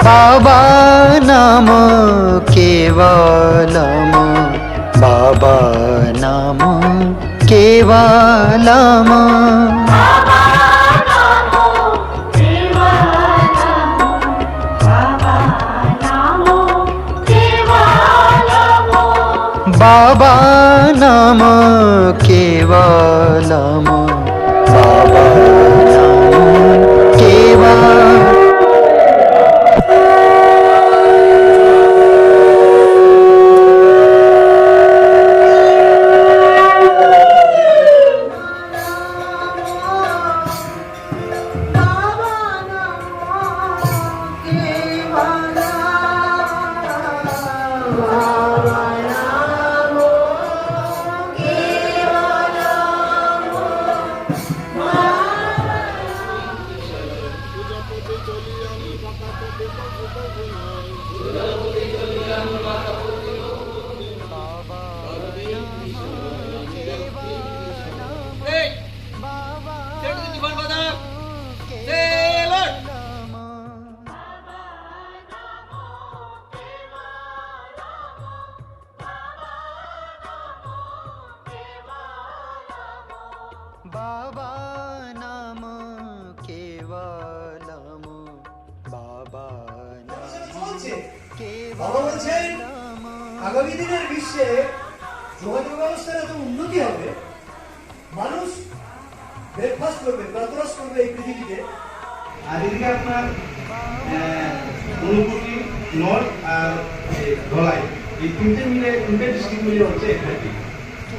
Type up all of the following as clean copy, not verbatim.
बाबा नाम केवलम बाबा नाम केवलम बाबा नाम केवलम बाबा नाम केवलम बाबा नाम केवलम बाबा আগামী দিনের বিশ্বে যোগাযোগ ব্যবস্থার এত উন্নতি হবে, মানুষ ব্রেকফাস্ট করবে, প্রাতরাশ করবে এই পৃথিবীতে। আর এদিকে আপনার অনুভূতি নর্থ আর ধলাই এই তিনটে ডিস্ট্রিক্ট মিলে হচ্ছে এখানে।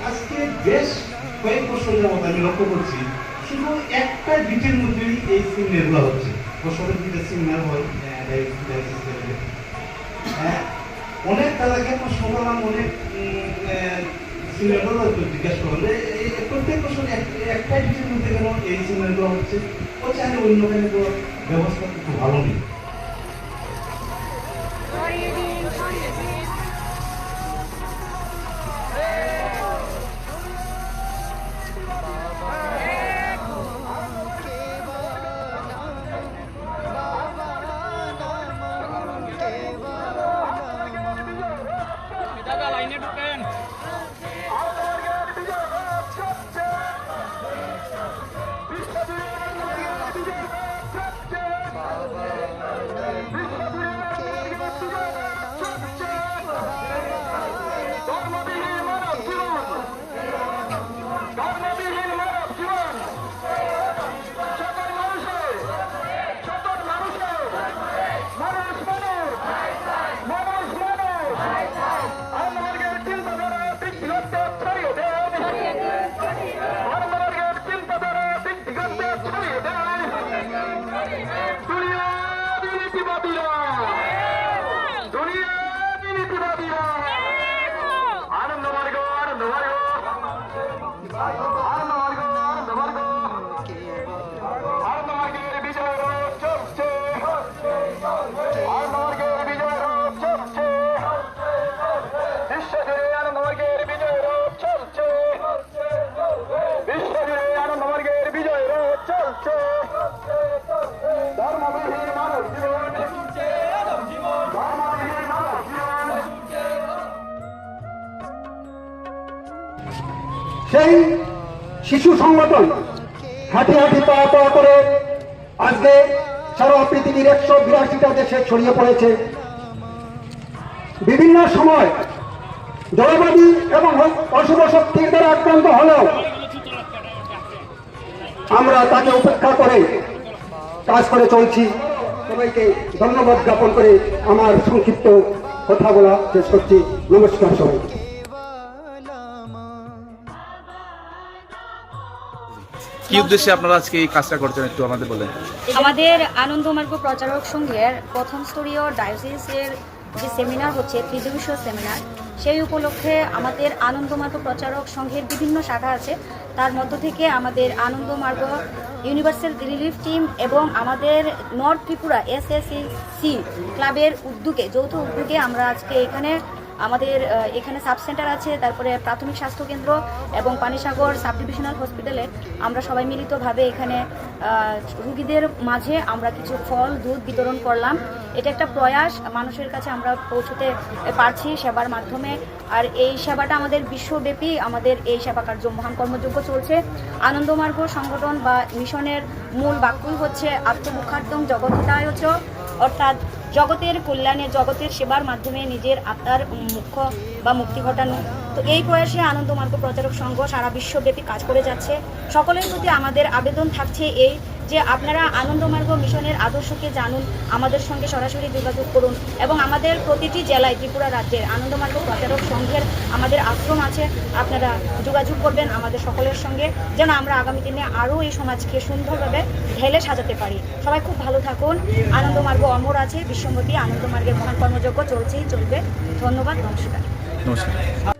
আজকে বেশ কয়েক বছর যাবত আমি লক্ষ্য করছি শুধু একটা বিটের মধ্যেই এই সিগন্যালগুলো হচ্ছে। বছরের দিকে সিগন্যাল হয় অনেক দাদাকে আপনার শুনলাম, অনেক সিগন্যালগুলো জিজ্ঞাসা করলে প্রত্যেক বছর একটা বিটের মধ্যে কেন এই সিগন্যালগুলো হচ্ছে, হচ্ছে আমি অন্যখানে তো ব্যবস্থা খুব ভালো নেই। সেই শিশু সংগঠন হাঁটি হাঁটি পাওয়া পাওয়া করে আজকে সারা পৃথিবীর 182টা দেশে ছড়িয়ে পড়েছে। বিভিন্ন সময় জড়বাদী এবং অশুভ শক্তির দ্বারা আক্রান্ত হলেও আমরা তাকে উপেক্ষা করে কাজ করে চলছি। সবাইকে ধন্যবাদ জ্ঞাপন করে আমার সংক্ষিপ্ত কথা বলা শেষ করছি। নমস্কার সবাইকে। কি উদ্দেশ্যে আপনারা আজকে এই কাজটা করছেন একটু আমাদের বলেন। আমাদের আনন্দমার্গ প্রচারক সংঘের প্রথম স্তরীয় ডায়োসিসের যে সেমিনার হচ্ছে, ত্রিদিবসীয় সেমিনার, সেই উপলক্ষে আমাদের আনন্দমার্গ প্রচারক সংঘের বিভিন্ন শাখা আছে। তার মধ্য থেকে আমাদের আনন্দমার্গ ইউনিভার্সাল রিলিফ টিম এবং আমাদের নর্থ ত্রিপুরা SSC ক্লাবের উদ্যোগে, যৌথ উদ্যোগে আমরা আজকে এখানে আমাদের এখানে সাব সেন্টার আছে, তারপরে প্রাথমিক স্বাস্থ্যকেন্দ্র এবং পানিসাগর সাব ডিভিশনাল হসপিটালে আমরা সবাই মিলিতভাবে এখানে রুগীদের মাঝে আমরা কিছু ফল দুধ বিতরণ করলাম। এটা একটা প্রয়াস, মানুষের কাছে আমরা পৌঁছতে পারছি সেবার মাধ্যমে। আর এই সেবাটা আমাদের বিশ্বব্যাপী আমাদের এই সেবা কার্য মহান কর্মযজ্ঞ চলছে। আনন্দমার্গ সংগঠন বা মিশনের মূল বাক্যই হচ্ছে আত্মমুখার্থং জগৎহিতায় চ, অর্থাৎ জগতের কল্যাণে জগতের সেবার মাধ্যমে নিজের আত্মার মুখ্য বা মুক্তি ঘটানো। তো এই প্রয়াসে আনন্দমার্গ প্রচারক সংঘ সারা বিশ্বব্যাপী কাজ করে যাচ্ছে। সকলের প্রতি আমাদের আবেদন থাকছে এই যে আপনারা আনন্দমার্গ মিশনের আদর্শকে জানুন, আমাদের সঙ্গে সরাসরি যোগাযোগ করুন এবং আমাদের প্রতিটি জেলায় ত্রিপুরা রাজ্যের আনন্দমার্গ প্রচারক সংঘের আমাদের আশ্রম আছে, আপনারা যোগাযোগ করবেন আমাদের সকলের সঙ্গে, যেন আমরা আগামী দিনে আরও এই সমাজকে সুন্দরভাবে ঢেলে সাজাতে পারি। সবাই খুব ভালো থাকুন। আনন্দমার্গ অমর আছে, বিশ্বব্যাপী আনন্দমার্গের মহান কর্মযজ্ঞ চলছেই চলবে। ধন্যবাদ, নমস্কার। নমস্কার।